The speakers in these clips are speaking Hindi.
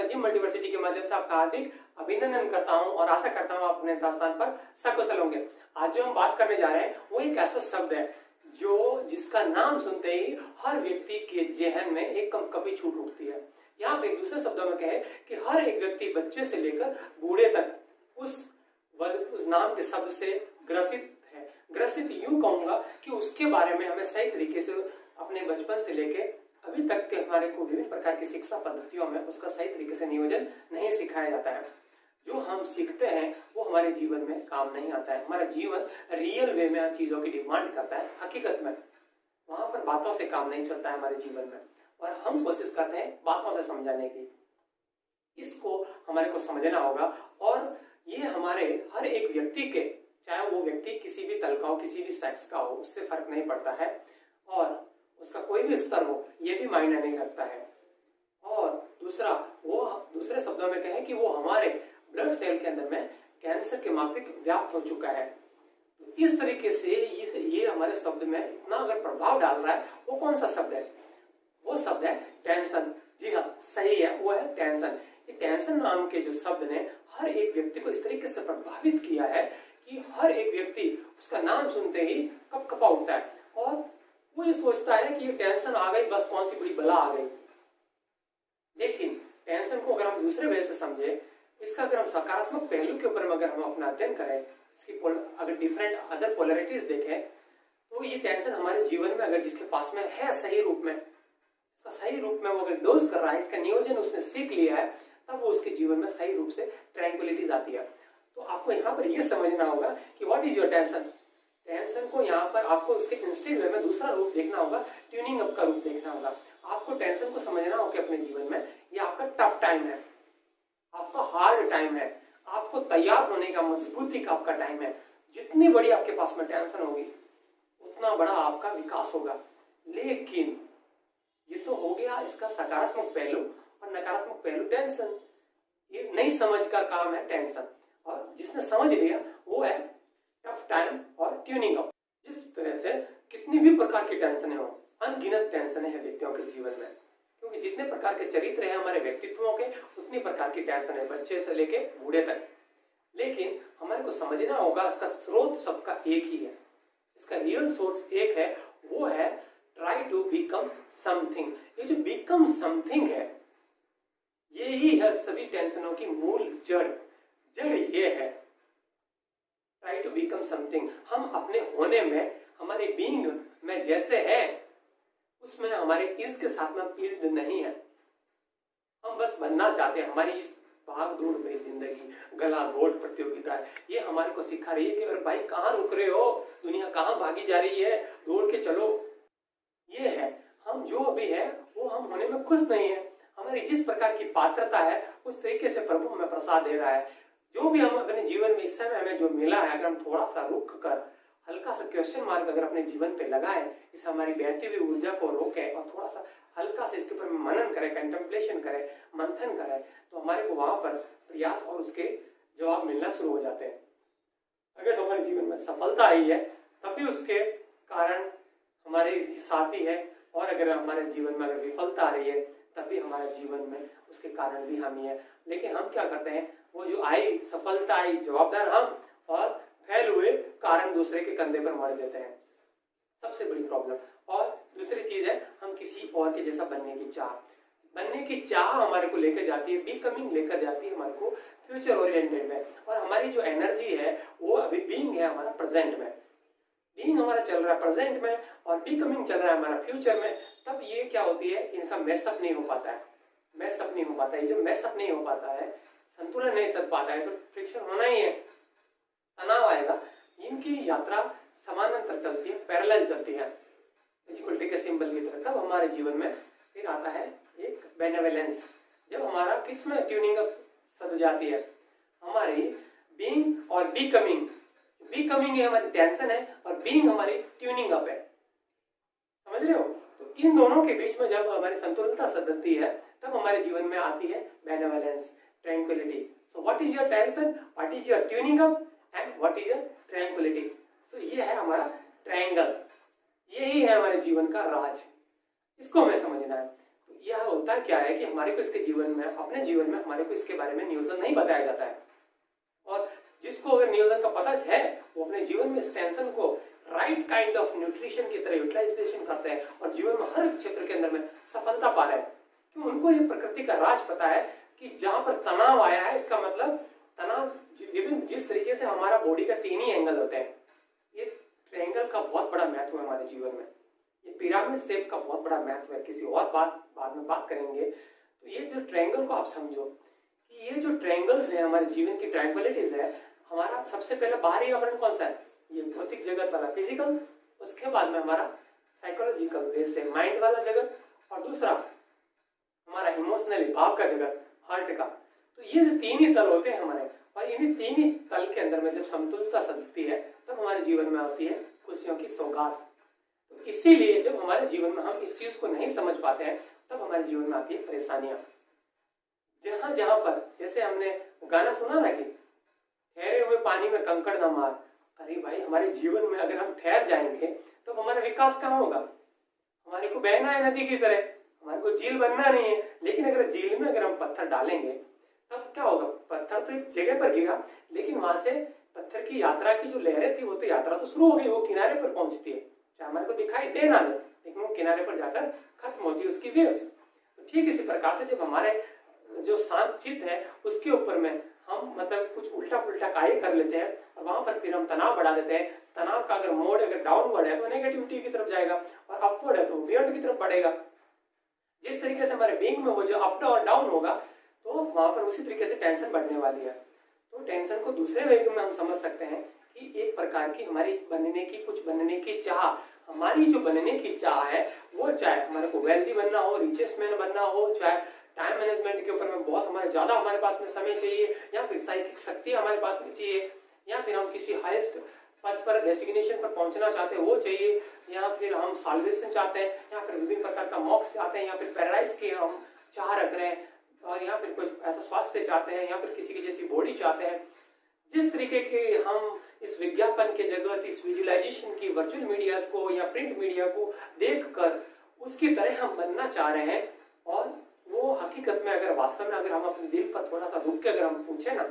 जिम मल्टीवर्सिटी के माध्यम से आपका हार्दिक अभिनंदन करता हूं और आशा करता हूं आप अपने स्थान पर सकुशल होंगे। आज जो हम बात करने जा रहे हैं वो एक ऐसा शब्द है जो जिसका नाम सुनते ही हर व्यक्ति के जहन में एक कंपकपी छूट उठती है। यहाँ पे दूसरे शब्दों में कहे कि हर एक व्यक्ति बच्चे से लेकर बूढ़े तक उस नाम के शब्द से ग्रसित है। ग्रसित यूं कहूंगा कि उसके बारे में हमें सही तरीके से अपने बचपन से लेके अभी तक के हमारे को विभिन्न प्रकार की शिक्षा पद्धतियों में उसका सही तरीके से नियोजन नहीं सिखाया जाता है। जो हम सीखते हैं वो हमारे जीवन में काम नहीं आता है। हमारा जीवन रियल वे में चीजों की डिमांड करता है। हकीकत में वहां पर बातों से काम नहीं चलता है हमारे जीवन में, और हम कोशिश करते हैं बातों से समझाने की। इसको हमारे को समझना होगा, और ये हमारे हर एक व्यक्ति के, चाहे वो व्यक्ति किसी भी तल का हो, किसी भी सेक्स का हो, उससे फर्क नहीं पड़ता है, और उसका कोई भी स्तर हो, ये भी मायने नहीं रखता है। और दूसरा, वो दूसरे शब्दों में कहें कि वो हमारे ब्लड सेल के अंदर में कैंसर के माफिक व्याप्त हो चुका है। तो इस तरीके से ये हमारे शब्द में इतना अगर प्रभाव डाल रहा है, वो कौन सा शब्द है? वो शब्द है टेंशन। जी हाँ, सही है, वो है टेंशन। ये टेंशन नाम के जो शब्द ने हर एक व्यक्ति को इस तरीके से प्रभावित किया है कि हर एक व्यक्ति उसका नाम सुनते ही कपकपा उठता है, और वो ये सोचता है कि ये टेंशन आ गई, बस कौन सी बड़ी बला आ गई। लेकिन टेंशन को अगर हम दूसरे वे से समझे, इसका अगर हम सकारात्मक पहलू के ऊपर अगर हम अपना अध्ययन करें, इसकी अगर डिफरेंट अदर पोलरिटीज देखें, तो ये टेंशन हमारे जीवन में अगर जिसके पास में है सही रूप में, इसका सही रूप में वो अगर डोज कर रहा है, इसका नियोजन उसने सीख लिया है, तब वो उसके जीवन में सही रूप से ट्रैंक्विलिटीज आती है। तो आपको यहाँ पर यह समझना होगा कि what is your tension. Tension को यहाँ पर आपको उसके इंस्टेंट वे में दूसरा रूप देखना होगा, ट्यूनिंग अप का रूप देखना होगा। आपको टेंशन को समझना होगा कि अपने जीवन में ये आपका टफ टाइम है, आपका हार्ड टाइम है, आपको तैयार होने का, मजबूती का आपका टाइम है। जितनी बड़ी आपके पास में टेंशन होगी उतना बड़ा आपका विकास होगा। लेकिन ये तो हो गया इसका सकारात्मक पहलू, और नकारात्मक पहलू टेंशन। ये नहीं समझ का काम है टेंशन, और जिसने समझ लिया वो है टफ टाइम और ट्यूनिंग अप। जिस तरह से कितनी भी प्रकार की टेंशन हो, अनगिनत टेंशन है व्यक्तियों के जीवन में, क्योंकि जितने प्रकार के चरित्र हैं हमारे व्यक्तित्वों के, उतनी प्रकार की टेंशन है, बच्चे से लेके बूढ़े तक। लेकिन हमारे को समझना होगा इसका स्रोत सबका एक ही है, इसका रियल सोर्स एक है, वो है ट्राई टू बिकम समथिंग। ये जो बिकम समथिंग है, यही है सभी टेंशनों की मूल जड़। जड़ ये है ट्राई टू बिकम समथिंग। हम अपने होने में, हमारे बीइंग में जैसे है, उसमें हमारे इस के साथ में प्लीज्ड नहीं है। हम बस बनना चाहते हैं। हमारी इस भाग दौड़ भरी जिंदगी, गला घोट प्रतियोगिता है, ये हमारे को सिखा रही है कि अरे भाई कहाँ रुक रहे हो, दुनिया कहाँ भागी जा रही है, दौड़ के चलो। ये है, हम जो अभी है वो हम होने में खुश नहीं है। हमारी जिस प्रकार की पात्रता है उस तरीके से प्रभु हमें प्रसाद दे रहा है। जो भी हम अपने जीवन में इस समय हमें जो मिला है, अगर हम थोड़ा सा रुक कर हल्का सा क्वेश्चन मार्क अगर अपने जीवन पे लगाएं, इस हमारी बहती हुई ऊर्जा को रोके और थोड़ा सा हल्का से इसके ऊपर मनन करें, कंटेम्पलेशन करें, मंथन करें, तो हमारे को वहां पर प्रयास और उसके जवाब मिलना शुरू हो जाते हैं। अगर हमारे जीवन में सफलता आई है तब भी उसके कारण हमारे साथी है, और अगर हमारे जीवन में अगर विफलता आ रही है तब भी हमारे जीवन में उसके कारण भी हम ही है। लेकिन हम क्या करते हैं, वो जो आई सफलता आई, जवाबदार हम, और फैल हुए कारण दूसरे के कंधे पर मर देते हैं। सबसे बड़ी प्रॉब्लम। और दूसरी चीज है, हम किसी और के जैसा बनने की चाह हमारे को लेकर जाती है, बिकमिंग लेकर जाती है हमारे को फ्यूचर ओरिएंटेड में। और हमारी जो एनर्जी है वो अभी बीइंग है हमारा प्रेजेंट में, बीइंग हमारा चल रहा है प्रेजेंट में, और बिकमिंग चल रहा है हमारा फ्यूचर में। तब ये क्या होती है, इनका मैसअप नहीं हो पाता है। मैसअप नहीं हो पाता है। जब मैसअप नहीं हो पाता है, संतुलन नहीं सध पाता है, तो फ्रिक्शन होना ही है, तनाव आएगा। इनकी यात्रा समानांतर चलती है, पैरेलल चलती है, इक्वलिटी के सिंबल की तरह। तब हमारे जीवन में फिर आता है एक बेनेवलेंस। जब हमारा किस में ट्यूनिंग अप सध जाती है, हमारी बीइंग और बिकमिंग। बिकमिंग है हमारी टेंशन है, और बीइंग हमारी ट्यूनिंग अप है। समझ रहे हो? तो इन दोनों के बीच में जब हमारी संतुलनता सधती है, तब हमारे जीवन में आती है benevolence, tranquillity. So what is your tension, what is your tuning up, and what is your tranquillity. So ये है हमारा ट्रायंगल, यही है हमारे जीवन का राज। इसको हमें समझना है। तो यह होता क्या है कि हमारे को इसके जीवन में, अपने जीवन में हमारे को इसके बारे में नियोजन नहीं बताया जाता है। और जिसको अगर नियोजन का पता है वो अपने जीवन में इस टेंशन को राइट काइंड ऑफ न्यूट्रिशन की तरह यूटिलाइजेशन करते हैं और जीवन में हर क्षेत्र के अंदर में सफलता पा रहे हैं। क्यों? उनको ये प्रकृति का राज पता है कि जहां पर तनाव आया है, इसका मतलब तनाव विभिन्न जिस तरीके से हमारा बॉडी का 3 ही एंगल होते हैं, ये ट्रायंगल का बहुत बड़ा महत्व है हमारे जीवन में। ये पिरामिड शेप का बहुत बड़ा महत्व है, किसी और बाद में बात करेंगे। तो ये जो ट्रायंगल को आप समझो कि ये जो ट्रायंगल्स है हमारे जीवन की ट्रायंगुलिटीज है, हमारा सबसे पहले बाहरी आवरण कौन सा है? ये भौतिक जगत वाला फिजिकल, उसके बाद में हमारा साइकोलॉजिकल जैसे माइंड वाला जगत, और दूसरा हमारा इमोशनली भाव का जगत, हार्ट का। तो ये जो 3 ही तल होते हैं हमारे, और इन्हीं 3 ही तल के अंदर में जब समतुलता सजती है तब हमारे जीवन में आती है खुशियों की सौगात। तो इसीलिए जब हमारे जीवन में हम इस चीज को नहीं समझ पाते हैं तब हमारे जीवन में आती है परेशानियां। जहां जहां पर, जैसे हमने गाना सुना ना कि ठहरे हुए पानी में कंकड़ न मार। अरे भाई, हमारे जीवन में अगर हम ठहर जाएंगे तो हमारा विकास कहाँ होगा? हमारे को बहना है नदी की तरह, हमारे को झील बनना नहीं है। लेकिन अगर झील में अगर हम पत्थर डालेंगे तब क्या होगा? पत्थर तो एक जगह पर गिरा, लेकिन वहां से पत्थर की यात्रा की जो लहरें थी वो तो यात्रा तो शुरू हो गई, वो किनारे पर पहुंचती है, चाहे हमारे को दिखाई दे ना दे, लेकिन वो किनारे पर जाकर खत्म होती है उसकी वेव्स। तो ठीक इसी प्रकार से जब हमारे जो शांत चित्त है उसके ऊपर में हम मतलब कुछ उल्टा पुल्टा कार्य कर लेते हैं और वहां पर फिर हम तनाव बढ़ा देते हैं। तनाव का अगर मोड अगर डाउनवर्ड है तो नेगेटिविटी की तरफ जाएगा, और अपवर्ड है तो बियॉन्ड की तरफ बढ़ेगा। जिस तरीके से हमारे बीइंग में वो जो अप और डाउन होगा तो वहां पर उसी तरीके से टेंशन बढ़ने वाली है। तो टेंशन को दूसरे वे में हम समझ सकते हैं कि एक प्रकार की हमारी कुछ बनने की चाह, हमारी जो बनने की चाह है वो, चाहे हमारे को वेल्दी बनना हो, रिचेस्ट मैन बनना हो, चाहे टाइम मैनेजमेंट के ऊपर में बहुत ज्यादा हमारे पास में समय चाहिए, या फिर साइकिक शक्ति हमारे पास में चाहिए, या फिर हम किसी हाईएस्ट पद पर डेसिग्नेशन पर पहुंचना चाहते हैं वो चाहिए, या फिर हम साल्वेशन चाहते हैं, या फिर विभिन्न प्रकार का मोक्ष चाहते हैं, या फिर पैराडाइज की हम चाह रख रहे हैं, और या फिर कुछ ऐसा स्वास्थ्य चाहते हैं, या फिर किसी की जैसी बॉडी चाहते हैं। जिस तरीके के हम इस विज्ञापन के जगत, इस विजुअलाइजेशन की वर्चुअल मीडिया को या प्रिंट मीडिया को देखकर उसकी तरह हम बनना चाह रहे हैं, और वो हकीकत में अगर वास्तव में अगर हम अपने दिल पर थोड़ा सा रुक के अगर हम पूछे ना,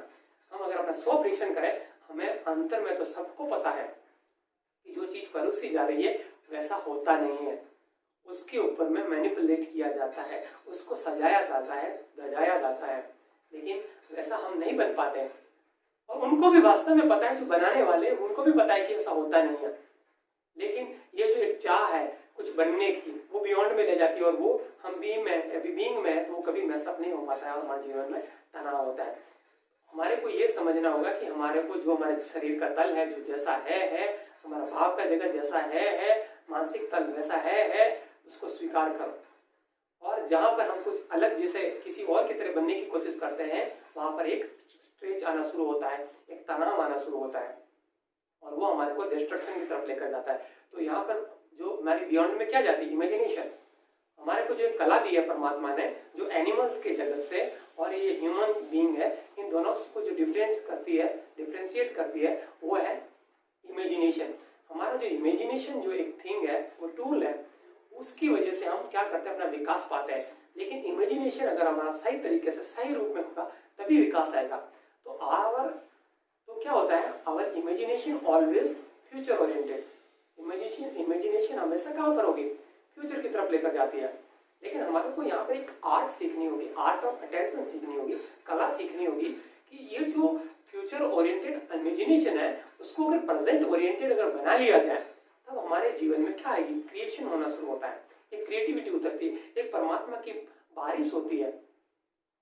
हम अगर अपना स्व परीक्षण करें, हमें अंतर में तो सबको पता है कि जो चीज परोसी जा रही है वैसा होता नहीं है, उसके ऊपर में मैनिपुलेट किया जाता है, उसको सजाया जाता है, दजाया जाता है, लेकिन वैसा हम नहीं बन पाते हैं। और उनको भी वास्तव में पता है, जो बनाने वाले उनको भी पता है कि ऐसा होता नहीं है, लेकिन ये जो एक चाह है कुछ बनने की, वो बियॉन्ड में ले जाती है, और वो हम बीइंग में है तो वो कभी मैसअप नहीं हो पाता है, और हमारे जीवन में तनाव होता है। हमारे को ये समझना होगा कि हमारे को जो हमारे शरीर का तल है, जो जैसा है, हमारा भाव का जगह जैसा है, मानसिक तल वैसा है, उसको स्वीकार करो। और जहां पर हम कुछ अलग जैसे किसी और की तरह बनने की कोशिश करते हैं, वहां पर एक स्ट्रेच आना शुरू होता है, एक तनाव आना शुरू होता है, और वो हमारे को डिस्ट्रक्शन की तरफ लेकर जाता है। तो यहाँ पर जो हमारी बियॉन्ड में क्या जाती है? इमेजिनेशन। हमारे को जो एक कला दी है परमात्मा ने, जो एनिमल्स के जगत से और ये ह्यूमन बीइंग है, इन दोनों को जो डिफ्रेंशिएट करती है वो है इमेजिनेशन। हमारा जो इमेजिनेशन जो एक थिंग है, वो टूल है, उसकी वजह से हम क्या करते हैं? अपना विकास पाते हैं। लेकिन इमेजिनेशन अगर हमारा सही तरीके से सही रूप में होगा तभी विकास आएगा। तो क्या होता है? Our imagination always future oriented. Imagination हमेशा कहां पर होगी? फ्यूचर की तरफ लेकर जाती है। लेकिन हमारे को यहाँ पर एक आर्ट सीखनी होगी, आर्ट ऑफ अटेंशन सीखनी होगी, कला सीखनी होगी कि ये जो फ्यूचर ओरिएंटेड इमेजिनेशन है उसको अगर प्रेजेंट ओरिएंटेड अगर बना लिया जाए तब हमारे जीवन में क्या आएगी? क्रिएशन होना शुरू होता है, एक क्रिएटिविटी उतरती है, एक परमात्मा की बारिश होती है,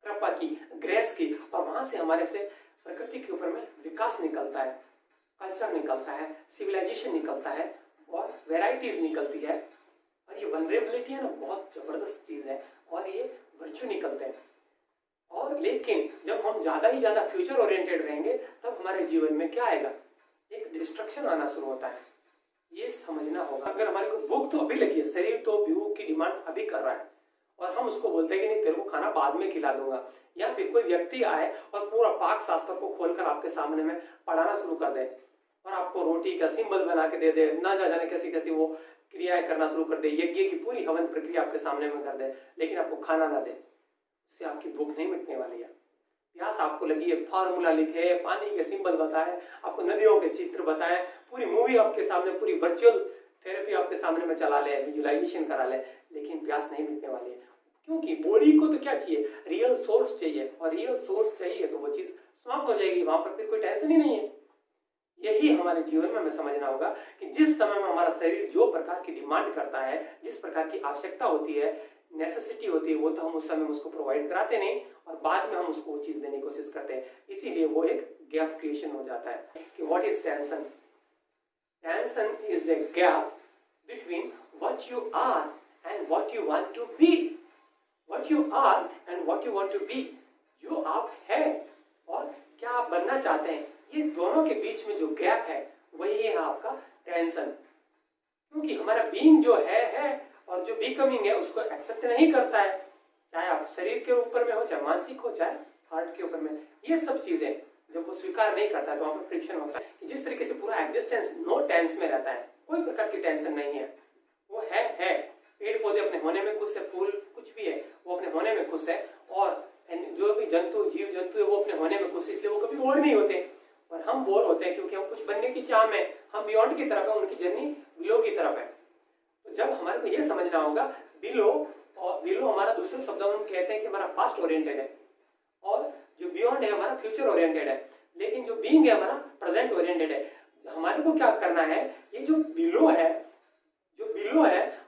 कृपा की, ग्रेस की, और वहां से हमारे से प्रकृति के ऊपर में विकास निकलता है, कल्चर निकलता है, सिविलाइजेशन निकलता है, और वेराइटीज निकलती है। और ये वनरेबिलिटी है ना, बहुत जबरदस्त चीज है, और ये वर्च्यू निकलते हैं। और लेकिन जब हम ज्यादा ही ज्यादा फ्यूचर ओरिएंटेड रहेंगे तब हमारे जीवन में क्या आएगा? एक डिस्ट्रक्शन आना शुरू होता है। ये समझना होगा। अगर हमारे को भूख तो अभी लगी है, शरीर तो भूख की डिमांड अभी कर रहा है, और हम उसको बोलते हैं कि नहीं तेरे को खाना बाद में खिला दूंगा, या फिर कोई व्यक्ति आए और पूरा पाक शास्त्र को खोलकर आपके सामने में पढ़ाना शुरू कर दे और आपको रोटी का सिंबल बना के दे दे, ना जाने कैसी कैसी वो क्रियाएं करना शुरू कर दे, यज्ञ की पूरी हवन प्रक्रिया आपके सामने में कर दे, लेकिन आपको खाना ना दे, उससे आपकी भूख नहीं मिटने वाली है। प्यास आपको लगी है, फार्मूला लिखे, पानी के सिंबल बताए, आपको नदियों के चित्र बताए, पूरी मूवी आपके सामने, पूरी वर्चुअल थेरेपी आपके सामने में चला ले, विजुअलाइजेशन करा ले, लेकिन प्यास नहीं मिटने वाली है। क्योंकि बॉडी को तो क्या चाहिए, रियल सोर्स चाहिए, और रियल सोर्स चाहिए तो वो चीज समाप्त हो जाएगी, वहां पर फिर कोई टेंशन ही नहीं है। यही हमारे जीवन में हमें समझना होगा कि जिस समय में हमारा शरीर जो प्रकार की डिमांड करता है, जिस प्रकार की आवश्यकता होती है, नेसेसिटी होती है, वो तो हम उस समय उसको प्रोवाइड कराते नहीं, और बाद में हम उसको वो चीज देने की कोशिश करते हैं। इसीलिए वो एक गैप क्रिएशन हो जाता है कि what is tension. Tension is a gap between what you are and what you want to be. What you are and what you want to be, जो आप है और क्या आप बनना चाहते हैं, ये दोनों के बीच में जो गैप है वही है आपका टेंशन। क्योंकि हमारा बीइंग जो है और जो बिकमिंग है उसको एक्सेप्ट नहीं करता है, चाहे आप शरीर के ऊपर में हो, चाहे मानसिक हो, चाहे हार्ट के ऊपर में। ये सब चीजें जब वो स्वीकार नहीं करता है तो वहां पर फ्रिक्शन होता है कि जिस तरीके से पूरा एग्जिस्टेंस नो टेंस में रहता है, कोई प्रकार की टेंशन नहीं है, वो है। पेड़ पौधे अपने होने में खुश है, फूल कुछ भी है वो अपने होने में खुश है, और जो भी जंतु, जीव जंतु है वो अपने होने में खुश है, इसलिए वो कभी बोर नहीं होते। और हम बोर होते हैं क्योंकि हम कुछ बनने की चाह में, हम बियॉन्ड की तरफ है, उनकी जर्नी बिलो की तरफ है। तो जब हमारे को ये समझना होगा बिलो, और बिलो हमारा दूसरे शब्दों में कहते हैं कि हमारा पास्ट ओरिएंटेड है, और जो बियॉन्ड है हमारा फ्यूचर ओरिएंटेड है, लेकिन जो बीइंग है हमारा प्रेजेंट ओरिएंटेड है। हमारे को क्या करना है, ये जो बिलो है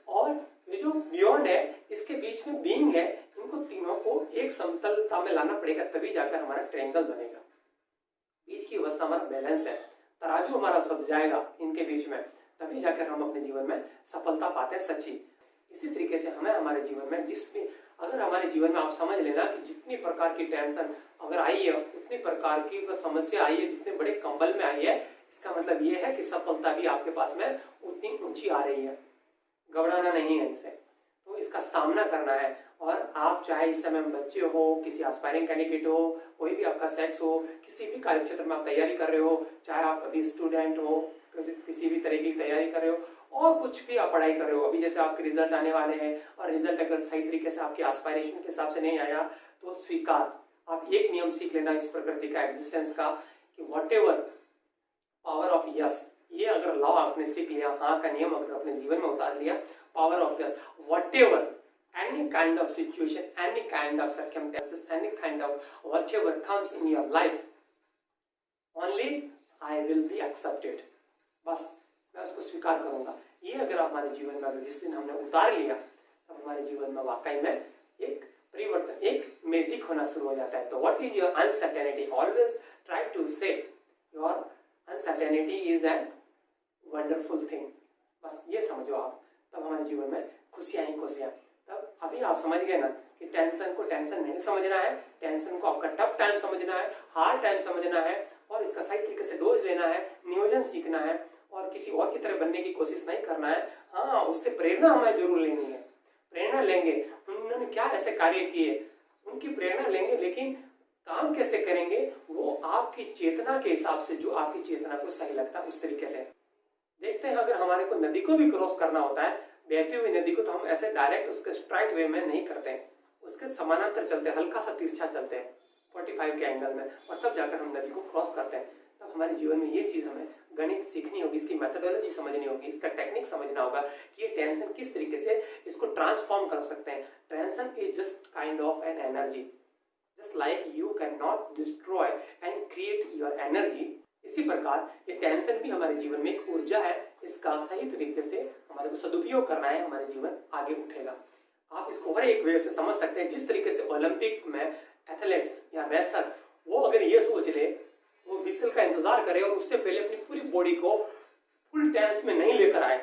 और ये जो बियॉन्ड है, इसके बीच में बीइंग है, इनको तीनों को एक समतलता में लाना पड़ेगा, तभी जाकर हमारा ट्रायंगल बनेगा। बीच की अवस्था हमारा बैलेंस है, तराजू हमारा सज जाएगा इनके बीच में, तभी जाकर हम अपने जीवन में सफलता पाते हैं सच्ची। इसी तरीके से हमें हमारे जीवन में अगर हमारे जीवन में आप समझ लेना कि जितनी प्रकार की टेंशन अगर आई है, उतनी प्रकार की समस्या आई है, जितने बड़े कंबल में आई है, इसका मतलब ये है कि सफलता भी आपके पास में उतनी ऊंची आ रही है। घबराना नहीं है इससे, तो इसका सामना करना है। और आप चाहे इस समय बच्चे हो, किसी एस्पायरिंग कैंडिडेट हो, कोई भी आपका सेक्स हो, किसी भी कार्य क्षेत्र में आप तैयारी कर रहे हो, चाहे आप अभी स्टूडेंट हो, किसी भी तरह की तैयारी कर रहे हो, और कुछ भी आप पढ़ाई कर रहे हो, अभी जैसे आपके रिजल्ट आने वाले हैं, और रिजल्ट अगर सही तरीके से आपके एस्पायरेशन के हिसाब से नहीं आया तो स्वीकार। आप एक नियम सीख लेना इस प्रकृति का, एग्जिस्टेंस का, कि व्हाटएवर पावर ऑफ यस, ये अगर लॉ आपने सीख लिया, हाँ का नियम अगर अपने जीवन में उतार लिया, power of yes, whatever any kind of situation, any kind of circumstances, any kind of whatever comes in your life, only I will be accepted, बस मैं उसको स्वीकार करूंगा। ये अगर हमारे जीवन में अगर जिस दिन हमने उतार लिया, तब हमारे जीवन में वाकई में एक परिवर्तन, एक मैजिक होना शुरू हो जाता है। तो what is your uncertainty, always try to say your uncertainty is an wonderful thing, बस ये समझो आप, तब हमारे जीवन में खुशियां ही खुशियां। तब अभी आप समझ गए ना कि टेंशन को टेंशन नहीं समझना है, टेंशन को आपका टफ टाइम समझना है, हार्ड टाइम समझना है, और इसका सही तरीके से डोज लेना है, नियोजन सीखना है, और किसी और की तरह बनने की कोशिश नहीं करना है। हाँ, उससे प्रेरणा हमें जरूर लेनी है, प्रेरणा लेंगे, उन्होंने क्या ऐसे कार्य किए उनकी प्रेरणा लेंगे, लेकिन काम कैसे करेंगे वो आपकी चेतना के हिसाब से, जो आपकी चेतना को सही लगता है उस तरीके से। देखते हैं अगर हमारे को नदी को भी क्रॉस करना होता है, बहती हुई नदी को, तो हम ऐसे डायरेक्ट उसके स्ट्राइट वे में नहीं करते हैं, उसके समानांतर चलते हैं, हल्का सा तिरछा चलते हैं 45 के एंगल में, और तब जाकर हम नदी को क्रॉस करते हैं। तब हमारे जीवन में ये चीज हमें गणित सीखनी होगी, इसकी मेथोडोलॉजी समझनी होगी, इसका टेक्निक समझना होगा कि ये टेंशन किस तरीके से इसको ट्रांसफॉर्म कर सकते हैं। Tension is just kind of an energy, just like you can not destroy and create your energy, इसी प्रकार ये टेंशन भी हमारे जीवन में एक ऊर्जा है, इसका सही तरीके से हमारे को सदुपयोग करना है, हमारे जीवन आगे उठेगा। आप इसको हर एक वे से समझ सकते हैं, जिस तरीके से ओलंपिक में एथलीट्स या रेसर, वो अगर ये सोच ले, वो विसल का इंतजार करे और उससे पहले अपनी पूरी बॉडी को फुल टेंस में नहीं लेकर आए,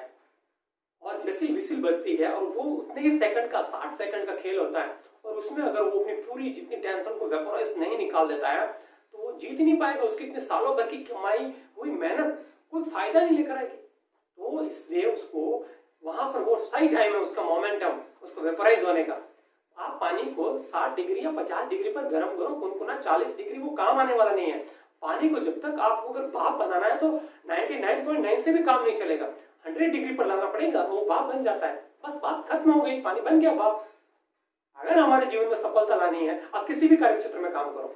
और जैसे ही विसल बजती है, और वो उतने ही सेकंड का, 60 सेकंड का खेल होता है, और उसमें अगर वो अपनी पूरी जितनी टेंशन को वेपोराइज नहीं निकाल देता है, तो वो जीत नहीं पाएगा, उसकी इतने सालों भर की कमाई हुई मेहनत कोई फायदा नहीं लेकर आएगी। तो इसलिए उसको वहां पर वो सही टाइम है, उसका मोमेंटम, उसको वेपोराइज होने का। आप पानी को 60 डिग्री या 50 डिग्री पर गर्म करो, कुनकुना 40 डिग्री, वो काम आने वाला नहीं है। पानी को जब तक आपको अगर भाप बनाना है तो 99.9 से भी काम नहीं चलेगा, 100 डिग्री पर लाना पड़ेगा, वो भाप बन जाता है, बस बात खत्म हो गई, पानी बन गया भाप। अगर हमारे जीवन में सफलता लानी है, आप किसी भी कार्य क्षेत्र में काम करो,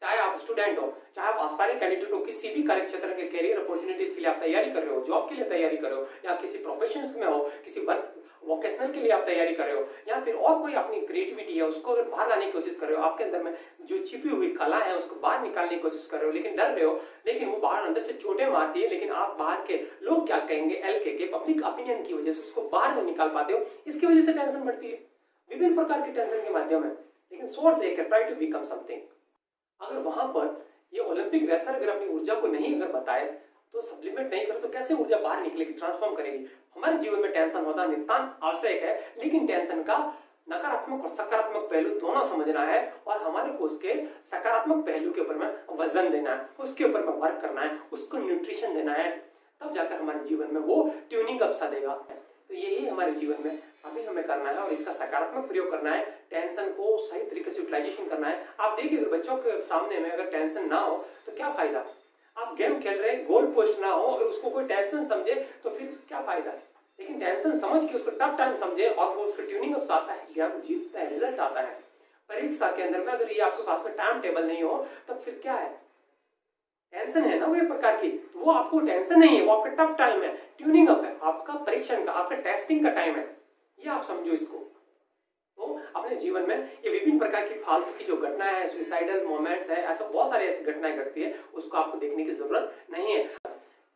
चाहे आप स्टूडेंट हो, चाहे आप आस्पायरिंग कैंडिडेट हो, किसी भी कार्य क्षेत्र के करियर अपॉर्चुनिटीज के लिए आप तैयारी कर रहे हो, जॉब के लिए तैयारी कर रहे हो, या किसी प्रोफेशन में हो, किसी वर्क वोकेशनल के लिए आप तैयारी कर रहे हो, या फिर और कोई अपनी क्रिएटिविटी है उसको अगर बाहर लाने की कोशिश कर रहे हो, आपके अंदर में जो छिपी हुई कला है उसको बाहर निकालने की कोशिश कर रहे हो, लेकिन डर रहे हो, लेकिन वो बाहर अंदर से चोटें मारती है, लेकिन आप बाहर के लोग क्या कहेंगे, एल के पब्लिक ओपिनियन की वजह से उसको बाहर नहीं निकाल पाते हो, इसकी वजह से टेंशन बढ़ती है, विभिन्न प्रकार की टेंशन के माध्यम है। लेकिन सोर्स एक है, ट्राई टू बिकम समथिंग। अगर वहां पर ये ओलंपिक रेसर अगर अपनी ऊर्जा को नहीं अगर बताए, तो सप्लीमेंट नहीं करे, तो कैसे ऊर्जा बाहर निकलेगी, ट्रांसफॉर्म करेगी। हमारे जीवन में टेंशन होना नितांत आवश्यक है, लेकिन टेंशन का नकारात्मक और सकारात्मक पहलू दोनों समझना है, और हमारे को उसके सकारात्मक पहलू के ऊपर में वजन देना है, उसके ऊपर में वर्क करना है, उसको न्यूट्रिशन देना है, तब जाकर हमारे जीवन में वो ट्यूनिंग अप सा देगा। तो यही हमारे जीवन में अभी हमें करना है, और इसका सकारात्मक प्रयोग करना है, टेंशन को सही तरीके से यूटिलाइजेशन करना है। आप देखिए, अगर बच्चों के सामने में अगर टेंशन ना हो तो क्या फायदा, आप गेम खेल रहे हैं, गोल पोस्ट ना हो, अगर उसको कोई टेंशन समझे तो फिर क्या फायदा। लेकिन टेंशन समझ के उसको टफ टाइम समझे और वो उसको ट्यूनिंग अप आता है, गेम जीतता है, रिजल्ट आता है। परीक्षा के अंदर में अगर ये आपके पास में टाइम टेबल नहीं हो तो फिर क्या है, टेंशन है ना वो एक प्रकार की, तो वो आपको टेंशन नहीं है, वो आपका टफ टाइम है, ट्यूनिंग अप है, आपका परीक्षण का, आपका टेस्टिंग का टाइम है, ये आप समझो इसको। तो अपने जीवन में ये विभिन्न प्रकार की फालतू की जो घटनाएं है, सुसाइडल मोमेंट्स है, ऐसा बहुत सारी ऐसी घटनाएं घटती है, उसको आपको देखने की जरूरत नहीं है।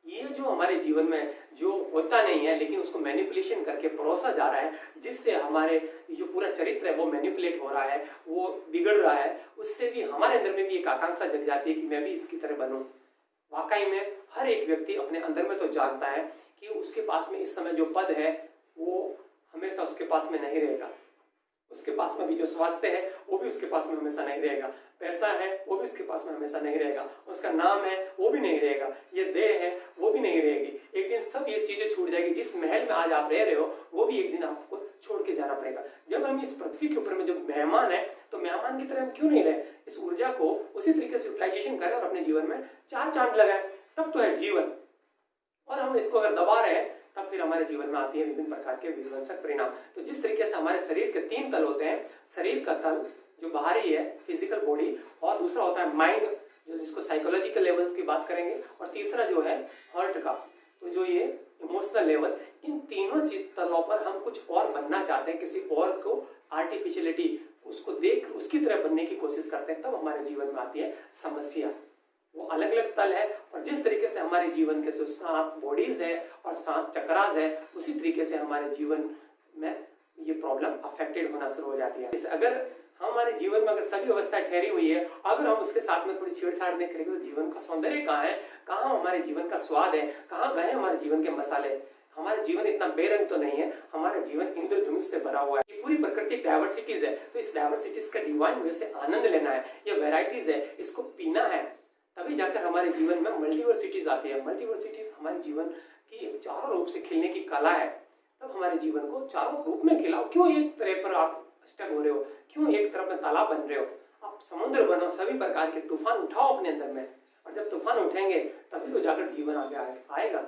ये जो हमारे जीवन में जो होता नहीं है, लेकिन उसको मैनिपुलेशन करके परोसा जा रहा है, जिससे हमारे जो पूरा चरित्र है वो मैनिपुलेट हो रहा है, वो बिगड़ रहा है, उससे भी हमारे अंदर में भी एक आकांक्षा जग जाती है कि मैं भी इसकी तरह बनूं। वाकई में हर एक व्यक्ति अपने अंदर में तो जानता है कि उसके पास में इस समय जो पद है वो हमेशा उसके पास में नहीं रहेगा, उसके पास में भी जो स्वास्थ्य है वो भी उसके पास में हमेशा नहीं रहेगा, पैसा है वो भी उसके पास में हमेशा नहीं रहेगा, उसका नाम है वो भी नहीं रहेगा, ये देह है वो भी नहीं रहेगी। एक दिन सब ये चीजें छूट जाएगी। जिस महल में आज आप रह रहे हो वो भी एक दिन आपको छोड़ के जाना पड़ेगा। जब हम इस पृथ्वी के ऊपर में जब मेहमान है, तो मेहमान की तरह हम क्यों नहीं रहे, इस ऊर्जा को उसी तरीके से यूटिलाइजेशन करें और अपने जीवन में 4 चांद लगाए, तब तो है जीवन। और हम इसको अगर दबा रहे हैं तब फिर हमारे जीवन में आती है विभिन्न प्रकार के विध्वंसक परिणाम। तो जिस तरीके से हमारे शरीर के 3 तल होते हैं, शरीर का तल जो बाहरी है फिजिकल बॉडी, और दूसरा होता है माइंड जो जिसको साइकोलॉजिकल लेवल की बात करेंगे, और तीसरा जो है हार्ट का, तो जो ये इमोशनल लेवल, इन तीनों तलों पर हम कुछ और बनना चाहते हैं, किसी और को आर्टिफिशियलिटी उसको देख उसकी तरह बनने की कोशिश करते हैं, तब हमारे जीवन में आती है समस्या। वो अलग अलग तल है, और जिस तरीके से हमारे जीवन के 7 बॉडीज है और 7 चक्रास है, उसी तरीके से हमारे जीवन में ये प्रॉब्लम अफेक्टेड होना शुरू हो जाती है। अगर हमारे जीवन में अगर सभी अवस्था ठहरी हुई है, अगर हम उसके साथ में थोड़ी छेड़छाड़ नहीं करेंगे, तो जीवन का सौंदर्य कहाँ है, कहाँ हमारे जीवन का स्वाद है, कहाँ गए हमारे जीवन के मसाले। हमारा जीवन इतना बेरंग तो नहीं है, हमारा जीवन इंद्रधनुष से भरा हुआ है। ये पूरी प्रकृति डायवर्सिटीज है, तो इस डायवर्सिटीज का डिवाइन वे से आनंद लेना है, ये वेराइटीज है, इसको पीना है, तभी जाकर हमारे जीवन में मल्टीवर्सिटीज आती है। मल्टीवर्सिटीज हमारे जीवन की चारों रूप से खिलने की कला है। तब हमारे जीवन को चारों रूप में खिलाओ। क्यों एक तरह पर आप स्टक हो रहे हो, क्यों एक तरफ में तालाब बन रहे हो, आप समुद्र बनो, सभी प्रकार के तूफान उठाओ अपने अंदर में, और जब तूफान उठेंगे तभी तो जाकर जीवन आगे आएगा।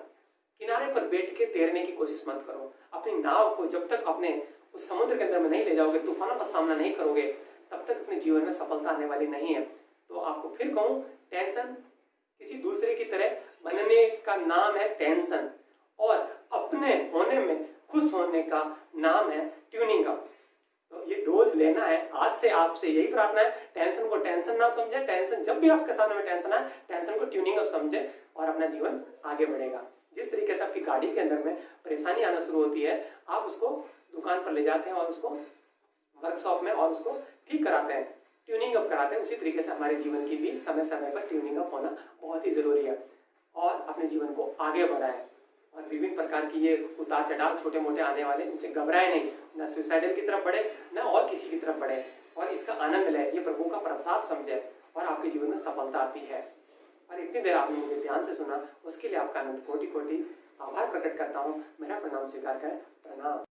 किनारे पर बैठ के तैरने की कोशिश मत करो। अपनी नाव को जब तक अपने उस समुद्र के अंदर में नहीं ले जाओगे, तूफानों का सामना नहीं करोगे, तब तक अपने जीवन में सफलता आने वाली नहीं है। तो आपको फिर कहूं, टेंशन किसी दूसरे की तरह बनने का नाम है टेंशन, और अपने होने में खुश होने का नाम है ट्यूनिंग का। तो ये डोज लेना है। आज से आपसे यही प्रार्थना है, टेंशन को टेंशन ना समझे, टेंशन जब भी आपके सामने में टेंशन आए, टेंशन को ट्यूनिंग अप समझे और अपना जीवन आगे बढ़ेगा। जिस तरीके से आपकी गाड़ी के अंदर में परेशानी आना शुरू होती है, आप उसको दुकान पर ले जाते हैं और उसको वर्कशॉप में और उसको ठीक कराते हैं, ट्यूनिंग अप कराते हैं, उसी तरीके से हमारे जीवन की भी समय समय पर ट्यूनिंग अप होना बहुत ही जरूरी है। और अपने जीवन को आगे बढ़ाएं, और विभिन्न प्रकार की ये उतार चढ़ाव छोटे मोटे आने वाले, इनसे घबराए नहीं, ना सुसाइडल की तरफ बढ़े, ना और किसी की तरफ बढ़े, और इसका आनंद लें, ये प्रभु का प्रसाद समझे, और आपके जीवन में सफलता आती है। और इतनी देर आपने मुझे ध्यान से सुना, उसके लिए आपका अनंत कोटि कोटि आभार प्रकट करता हूँ। मेरा प्रणाम स्वीकार करें। प्रणाम।